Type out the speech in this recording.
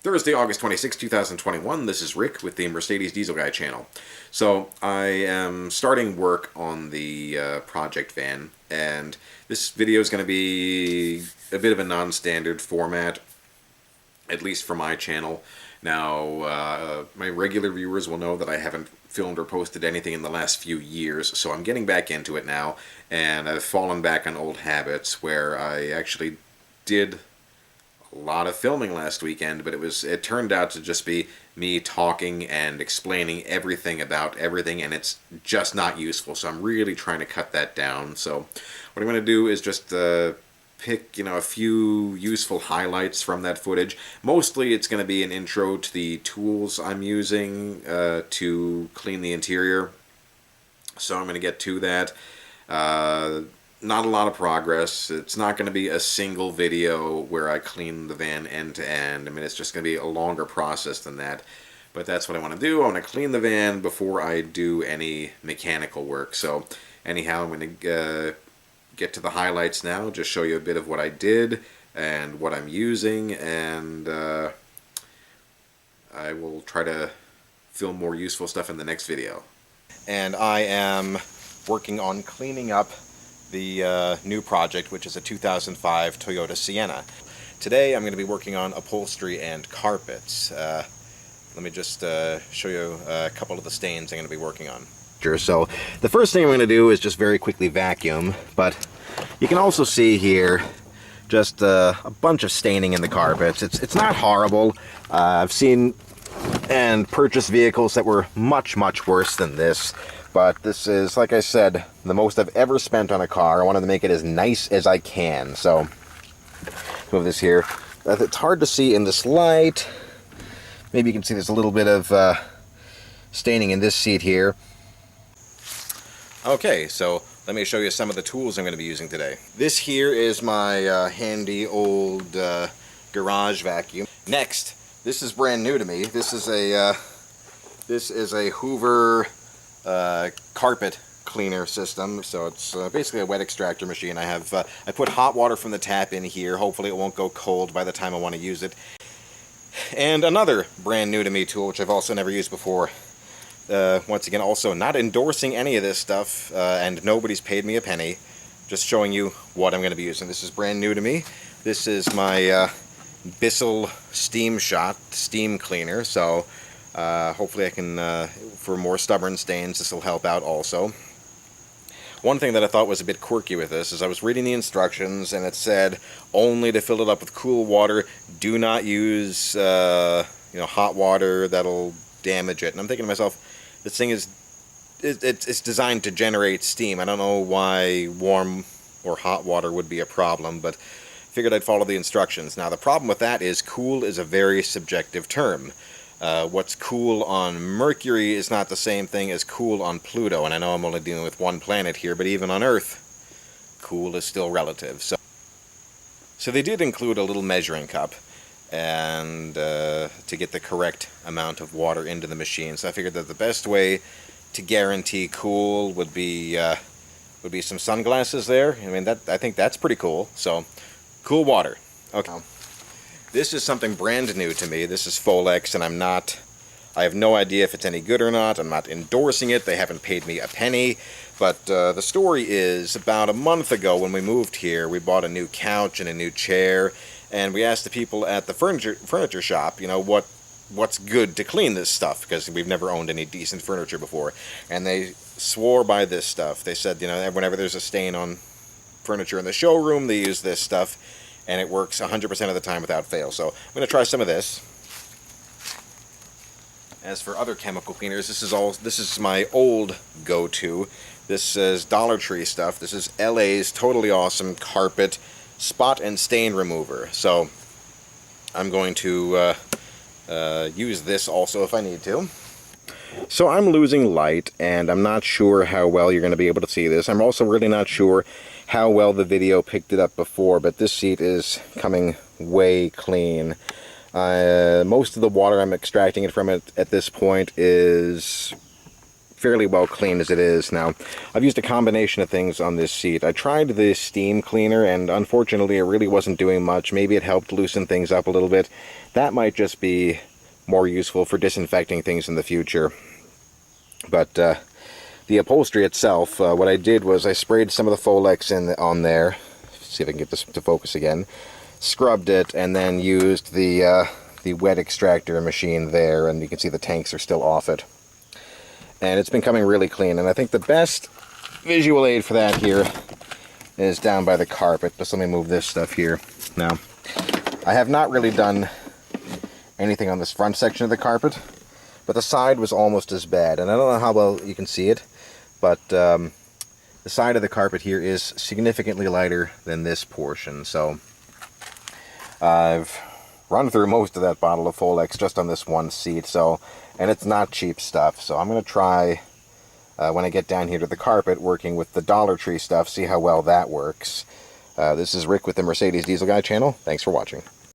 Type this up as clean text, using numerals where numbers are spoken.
Thursday, August 26, 2021. This is Rick with the Mercedes Diesel Guy channel. So I am starting work on the project van, and this video is going to be a bit of a non-standard format, at least for my channel. Now, my regular viewers will know that I haven't filmed or posted anything in the last few years, so I'm getting back into it now, and I've fallen back on old habits where I actually did a lot of filming last weekend, but it turned out to just be me talking and explaining everything about everything, and it's just not useful, so I'm really trying to cut that down. So what I'm going to do is just pick, a few useful highlights from that footage. Mostly it's going to be an intro to the tools I'm using to clean the interior, so I'm going to get to that. Not a lot of progress. It's not going to be a single video where I clean the van end to end. I mean, it's just going to be a longer process than that. But that's what I want to do. I want to clean the van before I do any mechanical work. So anyhow, I'm going to get to the highlights now, just show you a bit of what I did and what I'm using, and I will try to film more useful stuff in the next video. And I am working on cleaning up the new project, which is a 2005 Toyota Sienna. Today I'm going to be working on upholstery and carpets. Let me just show you a couple of the stains I'm going to be working on. So the first thing I'm going to do is just very quickly vacuum, but you can also see here just a bunch of staining in the carpets. It's not horrible. I've seen and purchased vehicles that were much worse than this. But this is, like I said, the most I've ever spent on a car. I wanted to make it as nice as I can. So, move this here. It's hard to see in this light. Maybe you can see there's a little bit of staining in this seat here. Okay, so let me show you some of the tools I'm going to be using today. This here is my handy old garage vacuum. Next, this is brand new to me. This is a Hoover carpet cleaner system. So it's basically a wet extractor machine. I put hot water from the tap in here. Hopefully it won't go cold by the time I want to use it. And another brand new to me tool, which I've also never used before. Once again, also not endorsing any of this stuff, and nobody's paid me a penny. Just showing you what I'm going to be using. This is brand new to me. This is my Bissell steam cleaner. So hopefully I can, for more stubborn stains, this will help out also. One thing that I thought was a bit quirky with this is I was reading the instructions, and it said only to fill it up with cool water. Do not use hot water, that'll damage it. And I'm thinking to myself, this thing it's designed to generate steam. I don't know why warm or hot water would be a problem, but figured I'd follow the instructions. Now the problem with that is cool is a very subjective term. What's cool on Mercury is not the same thing as cool on Pluto, and I know I'm only dealing with one planet here, but even on Earth, cool is still relative. So they did include a little measuring cup, and to get the correct amount of water into the machine. So I figured that the best way to guarantee cool would be some sunglasses there. I mean, I think that's pretty cool. So, cool water. Okay. This is something brand new to me. This is Folex, and I have no idea if it's any good or not. I'm not endorsing it. They haven't paid me a penny. But the story is, about a month ago when we moved here, we bought a new couch and a new chair, and we asked the people at the furniture shop, what's good to clean this stuff, because we've never owned any decent furniture before. And they swore by this stuff. They said, whenever there's a stain on furniture in the showroom, they use this stuff, and it works 100% of the time without fail. So I'm going to try some of this. As for other chemical cleaners, this is my old go-to. This is Dollar Tree stuff. This is LA's totally awesome carpet spot and stain remover. So I'm going to use this also if I need to. So I'm losing light, and I'm not sure how well you're going to be able to see this. I'm also really not sure how well the video picked it up before, but this seat is coming way clean. Most of the water I'm extracting it from at this point is fairly well cleaned as it is. Now, I've used a combination of things on this seat. I tried the steam cleaner, and unfortunately it really wasn't doing much. Maybe it helped loosen things up a little bit. That might just be more useful for disinfecting things in the future. But the upholstery itself, what I did was I sprayed some of the Folex on there. See if I can get this to focus again. Scrubbed it, and then used the wet extractor machine there, and you can see the tanks are still off it. And it's been coming really clean, and I think the best visual aid for that here is down by the carpet. Just let me move this stuff here. Now, I have not really done anything on this front section of the carpet, but the side was almost as bad. And I don't know how well you can see it, but the side of the carpet here is significantly lighter than this portion. So I've run through most of that bottle of Folex just on this one seat. And it's not cheap stuff. So I'm going to try, when I get down here to the carpet, working with the Dollar Tree stuff, see how well that works. This is Rick with the Mercedes Diesel Guy channel. Thanks for watching.